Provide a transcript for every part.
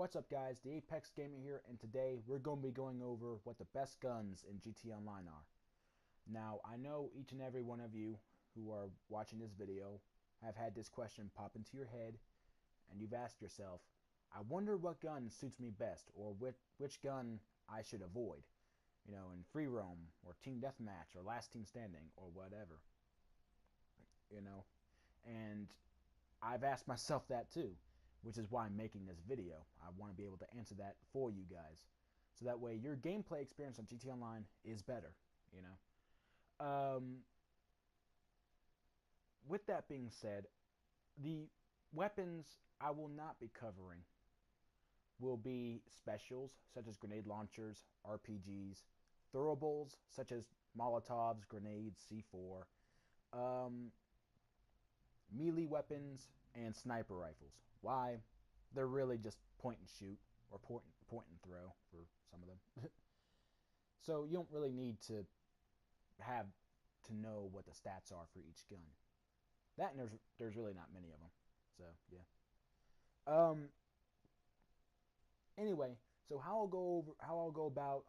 What's up guys, the Apex Gamer here, and today we're going to be going over what the best guns in GTA Online are. Now, I know each and every one of you who are watching this video have had this question pop into your head, and you've asked yourself, I wonder what gun suits me best, or which gun I should avoid, in free roam, or team deathmatch, or last team standing, or whatever, and I've asked myself that too, which is why I'm making this video. I want to be able to answer that for you guys, so that way your gameplay experience on GTA Online is better, With that being said, the weapons I will not be covering will be specials, such as grenade launchers, RPGs, throwables, such as Molotovs, grenades, C4, melee weapons, and sniper rifles. Why? They're really just point and shoot, or point and throw for some of them. So you don't really need to have to know what the stats are for each gun. That, and there's really not many of them. So yeah. Anyway, so how I'll go about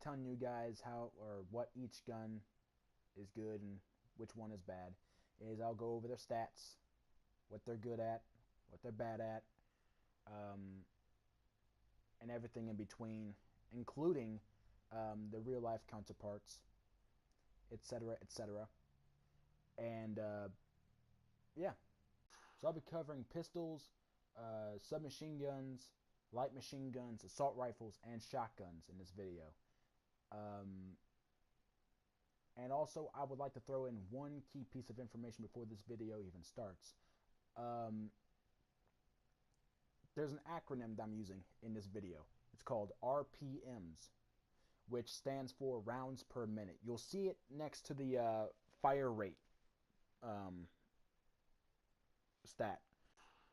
telling you guys how or what each gun is good and which one is bad is I'll go over their stats, what they're good at, what they're bad at, and everything in between, including the real life counterparts, etc., etc. And yeah, so I'll be covering pistols, submachine guns, light machine guns, assault rifles, and shotguns in this video. And also, I would like to throw in one key piece of information before this video even starts. There's an acronym that I'm using in this video. It's called RPMs, which stands for rounds per minute. You'll see it next to the fire rate stat.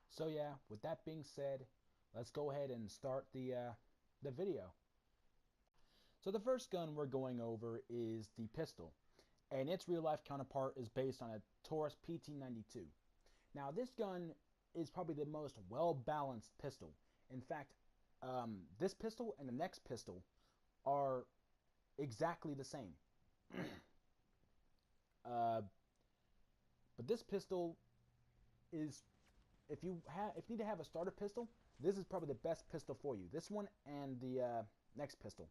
So yeah, with that being said, let's go ahead and start the video. So the first gun we're going over is the pistol, and its real-life counterpart is based on a Taurus PT92. Now this gun is probably the most well-balanced pistol. In fact, this pistol and the next pistol are exactly the same. But this pistol is, if you need to have a starter pistol, this is probably the best pistol for you. This one and the next pistol.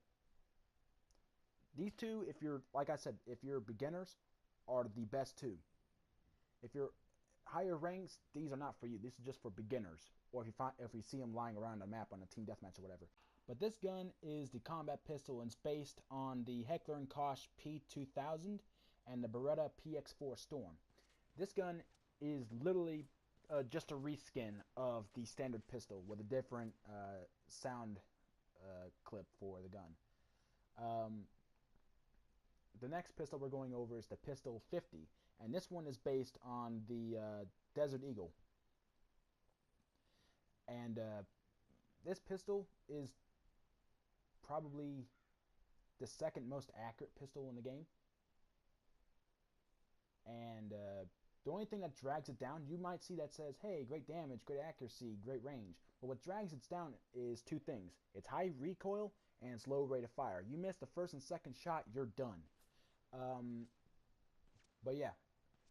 These two, if you're, like I said, if you're beginners, are the best two. If you're higher ranks, these are not for you. This is just for beginners, or if you see them lying around the map on a team deathmatch or whatever. But this gun is the combat pistol, and it's based on the Heckler & Koch P2000 and the Beretta PX4 Storm. This gun is literally just a reskin of the standard pistol with a different sound clip for the gun. The next pistol we're going over is the Pistol 50, and this one is based on the Desert Eagle. And this pistol is probably the second most accurate pistol in the game. And the only thing that drags it down, you might see that says, hey, great damage, great accuracy, great range. But what drags it down is two things. It's high recoil and it's low rate of fire. You miss the first and second shot, you're done. But yeah,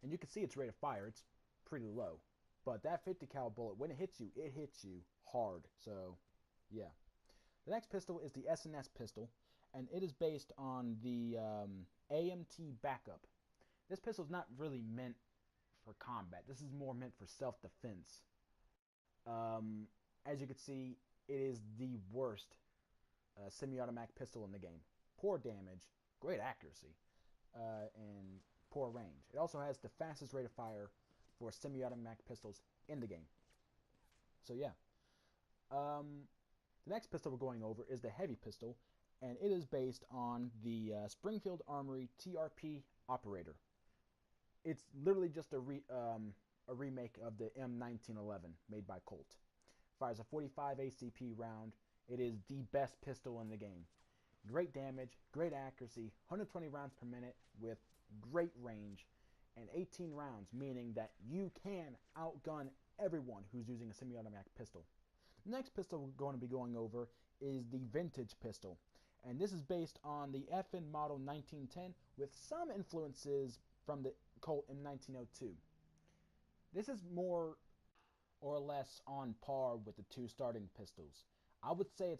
and you can see its rate of fire. It's pretty low. But that 50 cal bullet, when it hits you hard. So yeah. The next pistol is the S&S pistol, and it is based on the AMT backup. This pistol is not really meant for combat. This is more meant for self-defense. As you can see, it is the worst semi-automatic pistol in the game. Poor damage, great accuracy, and poor range. It also has the fastest rate of fire for semi-automatic pistols in the game. So yeah. The next pistol we're going over is the heavy pistol, and it is based on the Springfield Armory TRP Operator. It's literally just a remake of the M1911 made by Colt. Fires a 45 ACP round. It is the best pistol in the game. Great damage, great accuracy, 120 rounds per minute with great range, and 18 rounds, meaning that you can outgun everyone who's using a semi-automatic pistol. The next pistol we're going to be going over is the vintage pistol. And this is based on the FN model 1910 with some influences from the Colt in 1902. This is more or less on par with the two starting pistols. I would say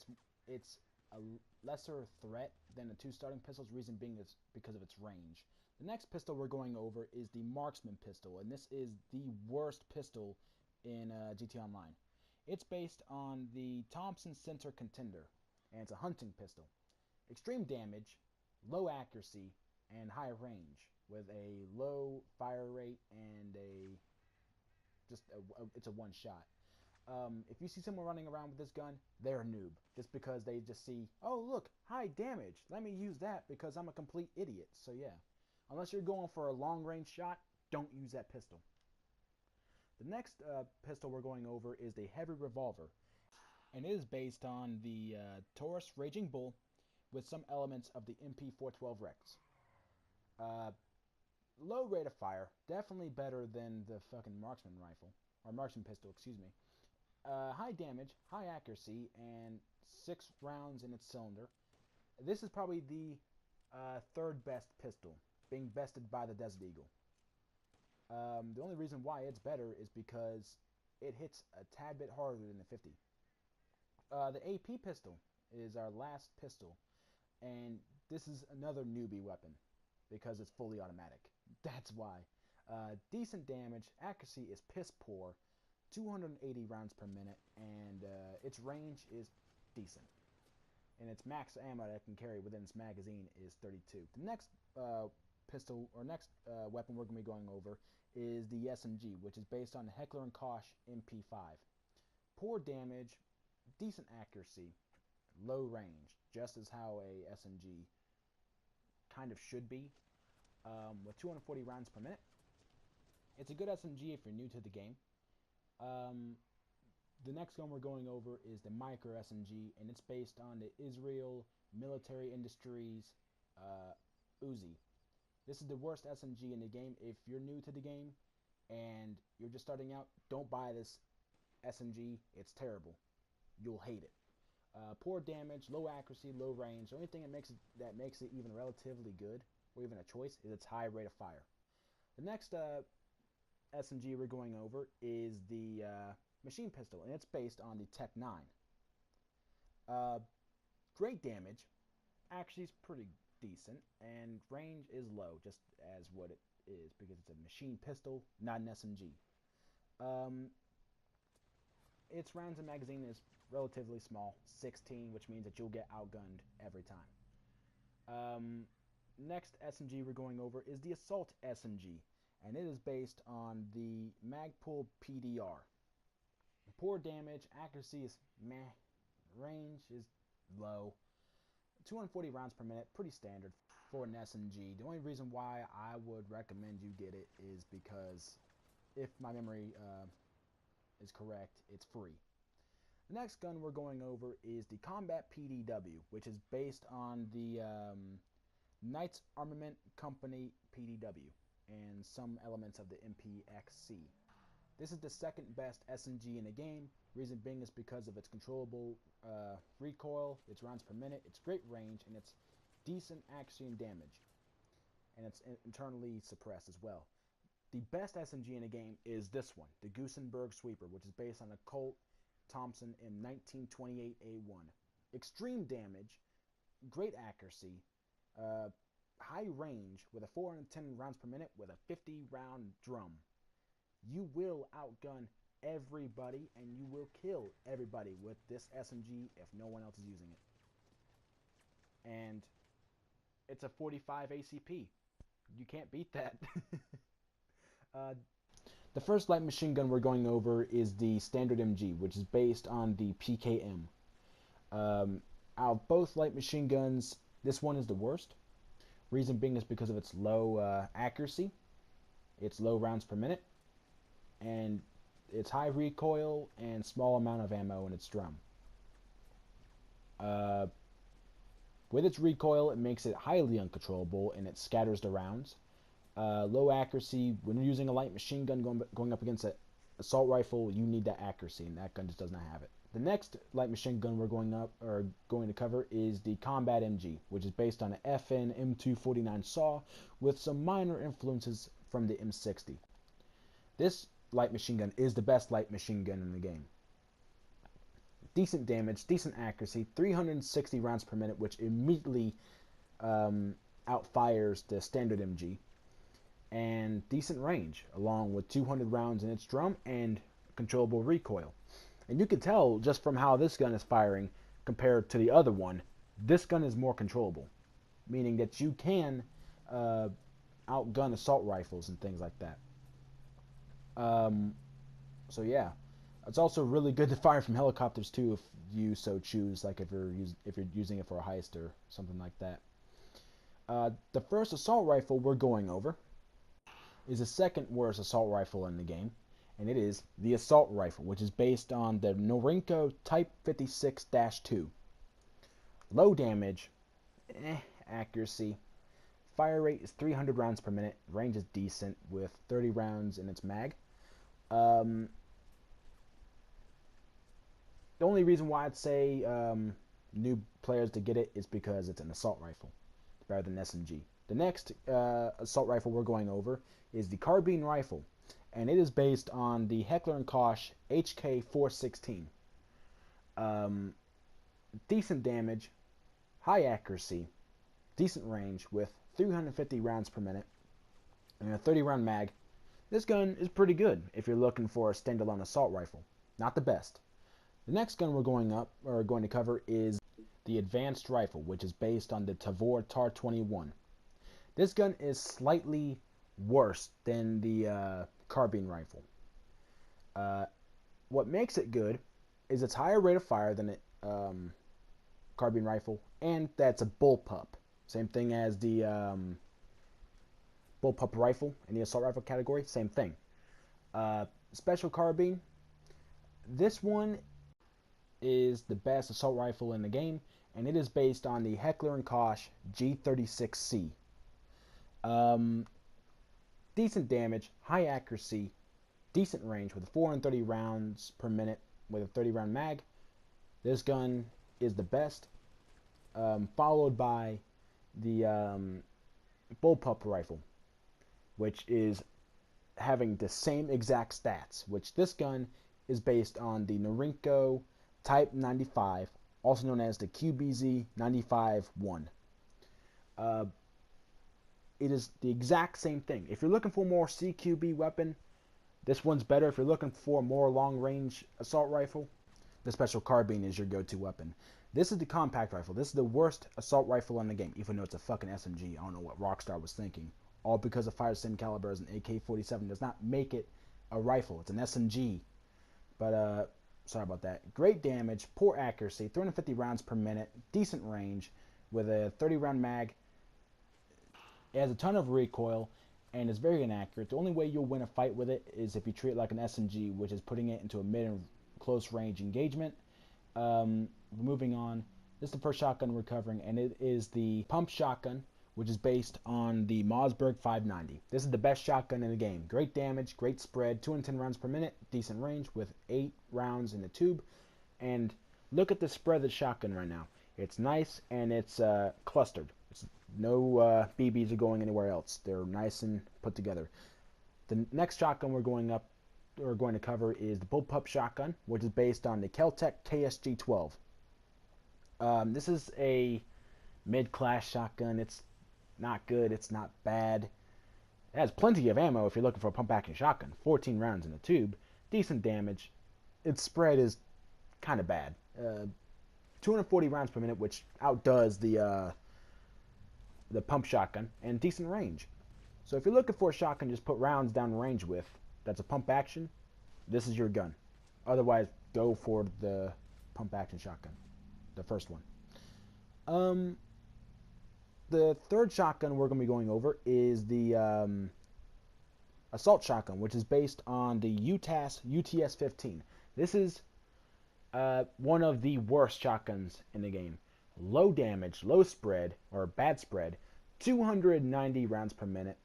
it's a lesser threat than the two starting pistols, reason being is because of its range. The next pistol we're going over is the Marksman pistol, and this is the worst pistol in GT Online. It's based on the Thompson Center Contender, and it's a hunting pistol. Extreme damage, low accuracy, and high range, with a low fire rate and it's a one shot. If you see someone running around with this gun, they're a noob. Just because they just see, oh look, high damage, let me use that because I'm a complete idiot. So yeah, unless you're going for a long range shot, don't use that pistol. The next pistol we're going over is the Heavy Revolver, and it is based on the Taurus Raging Bull with some elements of the MP412 Rex. Low rate of fire, definitely better than the fucking Marksman rifle, or Marksman pistol, excuse me. High damage, high accuracy, and 6 rounds in its cylinder. This is probably the third best pistol, being bested by the Desert Eagle. The only reason why it's better is because it hits a tad bit harder than the 50. The AP pistol is our last pistol, and this is another newbie weapon because it's fully automatic. That's why. Decent damage, accuracy is piss poor, 280 rounds per minute, and its range is decent. And its max ammo that it can carry within its magazine is 32. The next weapon we're going to be going over is the SMG, which is based on the Heckler & Koch MP5. Poor damage, decent accuracy, low range, just as how a SMG kind of should be, with 240 rounds per minute. It's a good SMG if you're new to the game. The next one we're going over is the Micro SMG, and it's based on the Israel Military Industries Uzi. This is the worst SMG in the game. If you're new to the game and you're just starting out, don't buy this SMG. It's terrible. You'll hate it. Poor damage, low accuracy, low range. The only thing that makes it even relatively good, or even a choice, is its high rate of fire. The next SMG we're going over is the machine pistol, and it's based on the Tech 9. Great damage, actually is pretty decent, and range is low, just as what it is, because it's a machine pistol, not an SMG. Its rounds and magazine is relatively small, 16, which means that you'll get outgunned every time. Next SMG we're going over is the Assault SMG, and it is based on the Magpul PDR. Poor damage, accuracy is meh, range is low, 240 rounds per minute, pretty standard for an SMG. The only reason why I would recommend you get it is because, if my memory is correct, it's free. The next gun we're going over is the Combat PDW, which is based on the Knights Armament Company PDW and some elements of the MPXC. This is the second best SMG in the game. Reason being is because of its controllable recoil, its rounds per minute, its great range, and its decent accuracy and damage. And it's internally suppressed as well. The best SMG in the game is this one, the Gusenberg Sweeper, which is based on a Colt Thompson M1928 A1. Extreme damage, great accuracy, high range with a 410 rounds per minute with a 50 round drum. You will outgun everybody and you will kill everybody with this SMG if no one else is using it. And it's a 45 ACP. You can't beat that. The first light machine gun we're going over is the Standard MG, which is based on the PKM. Out of both light machine guns, this one is the worst. Reason being is because of its low accuracy, its low rounds per minute, and its high recoil and small amount of ammo in its drum. With its recoil, it makes it highly uncontrollable and it scatters the rounds. Low accuracy when you're using a light machine gun going up against assault rifle, you need that accuracy, and that gun just does not have it. The next light machine gun we're going to cover is the Combat MG, which is based on an FN M249 saw with some minor influences from the M60. This light machine gun is the best light machine gun in the game. Decent damage, decent accuracy, 360 rounds per minute, which immediately outfires the standard MG, and decent range, along with 200 rounds in its drum and controllable recoil. And you can tell just from how this gun is firing compared to the other one, this gun is more controllable, meaning that you can outgun assault rifles and things like that. So yeah, it's also really good to fire from helicopters too, if you so choose, like if you're using it for a heist or something like that. The first assault rifle we're going over is the second worst assault rifle in the game, and it is the assault rifle, which is based on the Norinco Type 56-2. Low damage, accuracy, fire rate is 300 rounds per minute, range is decent with 30 rounds in its mag. The only reason why I'd say new players to get it is because it's an assault rifle. It's better than SMG. The next assault rifle we're going over is the carbine rifle, and it is based on the Heckler & Koch HK416. Decent damage, high accuracy, decent range with 350 rounds per minute, and a 30 round mag. This gun is pretty good if you're looking for a standalone assault rifle. Not the best. The next gun we're going to cover is the advanced rifle, which is based on the Tavor TAR-21. This gun is slightly worse than the carbine rifle. What makes it good is its higher rate of fire than the carbine rifle, and that's a bullpup. Same thing as the bullpup rifle in the assault rifle category. Same thing. Special carbine. This one is the best assault rifle in the game, and it is based on the Heckler & Koch G36C. Decent damage, high accuracy, decent range with 430 rounds per minute with a 30 round mag. This gun is the best, followed by the bullpup rifle, which is having the same exact stats, which this gun is based on the Norinco Type 95, also known as the QBZ 95-1. It is the exact same thing. If you're looking for a more CQB weapon, this one's better. If you're looking for a more long-range assault rifle, the special carbine is your go-to weapon. This is the compact rifle. This is the worst assault rifle in the game, even though it's a fucking SMG. I don't know what Rockstar was thinking. All because it fires the same caliber as an AK-47 does not make it a rifle. It's an SMG. But, sorry about that. Great damage, poor accuracy, 350 rounds per minute, decent range with a 30 round mag. It has a ton of recoil and is very inaccurate. The only way you'll win a fight with it is if you treat it like an SMG, which is putting it into a mid and close range engagement. Moving on, this is the first shotgun we're covering, and it is the pump shotgun, which is based on the Mossberg 590. This is the best shotgun in the game. Great damage, great spread, 210 rounds per minute, decent range with 8 rounds in the tube. And look at the spread of the shotgun right now. It's nice and it's clustered. No BBs are going anywhere else. They're nice and put together. The next shotgun we're going to cover is the bullpup shotgun, which is based on the Keltec KSG-12. This is a mid-class shotgun. It's not good. It's not bad. It has plenty of ammo if you're looking for a pump-action shotgun. 14 rounds in the tube. Decent damage. Its spread is kind of bad. 240 rounds per minute, which outdoes the pump shotgun, and decent range. So if you're looking for a shotgun just put rounds down range with, that's a pump action, this is your gun. Otherwise, go for the pump action shotgun, the first one. The third shotgun we're going to be going over is the assault shotgun, which is based on the UTS-15. This is one of the worst shotguns in the game. Low damage, low spread, or bad spread, 290 rounds per minute,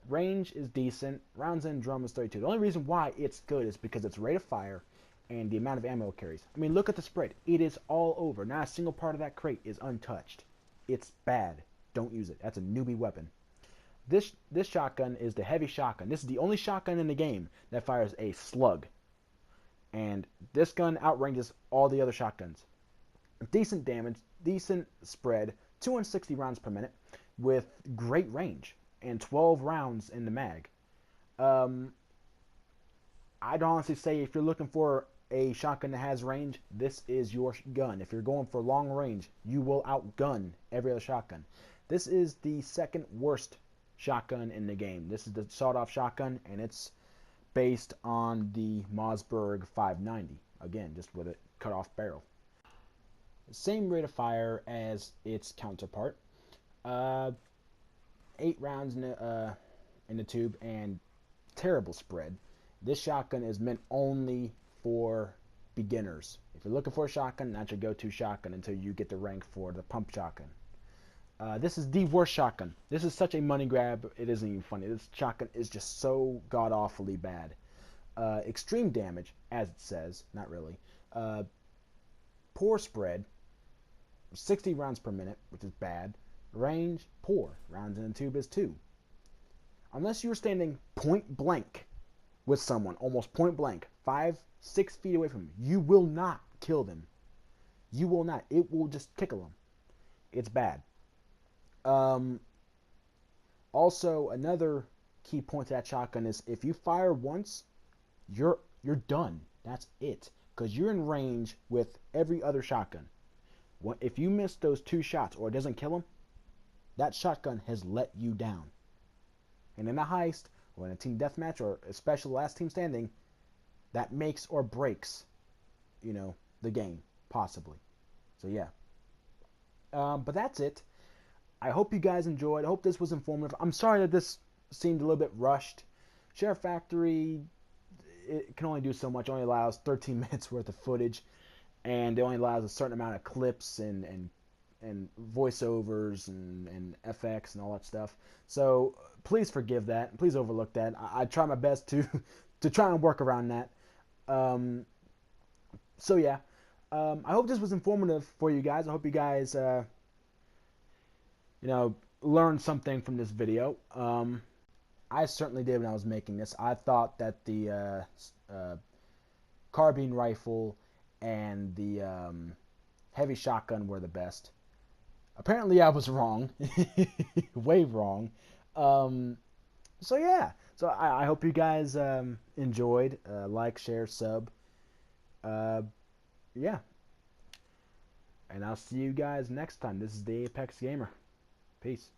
Range is decent. Rounds in drum is 32. The only reason why it's good is because it's rate of fire and the amount of ammo it carries. I mean, look at the spread. It is all over. Not a single part of that crate is untouched. It's bad. Don't use it. That's a newbie weapon. This shotgun is the heavy shotgun. This is the only shotgun in the game that fires a slug. And this gun outranges all the other shotguns. Decent damage, decent spread, 260 rounds per minute with great range and 12 rounds in the mag. I'd honestly say if you're looking for a shotgun that has range, this is your gun. If you're going for long range, you will outgun every other shotgun. This is the second worst shotgun in the game. This is the sawed-off shotgun, and it's based on the Mossberg 590. Again, just with a cut-off barrel. Same rate of fire as its counterpart. 8 rounds in the tube, and terrible spread. This shotgun is meant only for beginners. If you're looking for a shotgun, that's your go-to shotgun until you get the rank for the pump shotgun. This is the worst shotgun. This is such a money grab, it isn't even funny. This shotgun is just so god-awfully bad. Extreme damage, as it says, not really. Poor spread, 60 rounds per minute, which is bad. Range, poor. Rounds in the tube is 2. Unless you're standing point blank with someone, almost point blank, 5-6 feet away from them, you will not kill them. You will not. It will just tickle them. It's bad. Also, another key point to that shotgun is if you fire once, you're done. That's it. Because you're in range with every other shotgun. If you miss those 2 shots or it doesn't kill them, that shotgun has let you down. And in a heist, or in a team deathmatch, or especially last team standing, that makes or breaks, the game, possibly. So yeah. But that's it. I hope you guys enjoyed. I hope this was informative. I'm sorry that this seemed a little bit rushed. SHAREfactory, it can only do so much. It only allows 13 minutes worth of footage, and it only allows a certain amount of clips and voiceovers and FX and all that stuff. So please forgive that. Please overlook that. I try my best to try and work around that. So yeah, I hope this was informative for you guys. I hope you guys learned something from this video. I certainly did when I was making this. I thought that the carbine rifle and the heavy shotgun were the best. Apparently I was wrong. Way wrong. So yeah. So I hope you guys enjoyed. Like, share, sub. Yeah. And I'll see you guys next time. This is the Apex Gamer. Peace.